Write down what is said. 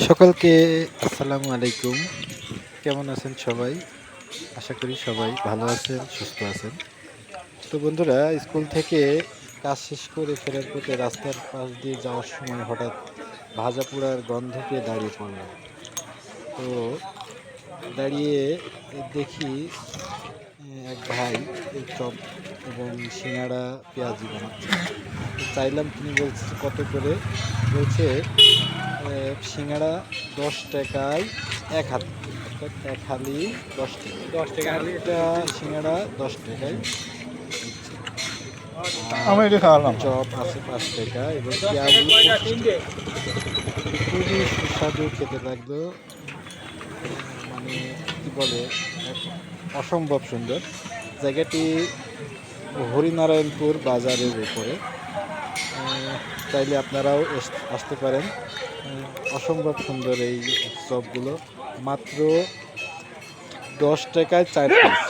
সকলকে আসসালামু আলাইকুম। কেমন আছেন সবাই? আশা করি সবাই ভালো আছেন, সুস্থ আছেন। তো বন্ধুরা, স্কুল থেকে কাজ শেষ করে ফেরার পথে রাস্তার পাশ দিয়ে যাওয়ার সময় হঠাৎ ভাজা পোড়ার গন্ধ পেয়ে দাঁড়িয়ে পড়লাম। তো দাঁড়িয়ে দেখি এক ভাই এই চপ এবং সিঙ্গাড়া পেঁয়াজি বানাচ্ছেন। তো চাইলাম, তিনি বলছে কত করে? বলছে সিঙ্গাড়া ১০ টাকায় এক হালি, অর্থাৎ এক হালি ১০ টাকা। ১০ টাকা হালি। একটা সিঙ্গাড়া ১০ টাকায় দিচ্ছে। আর আমি এটা খাওয়ালাম। চপ আছে ৫ টাকা এবং পেঁয়াজি ২৫ টাকা। খুবই সুস্বাদু খেতে লাগলো। মানে কি বলে, এক অসম্ভব সুন্দর। জায়গাটি হরিনারায়ণপুর বাজারের উপরে। চাইলে আপনারাও আসতে পারেন। অসম্ভব সুন্দর এই চপগুলো, মাত্র ১০ টাকায় ৪ পিস।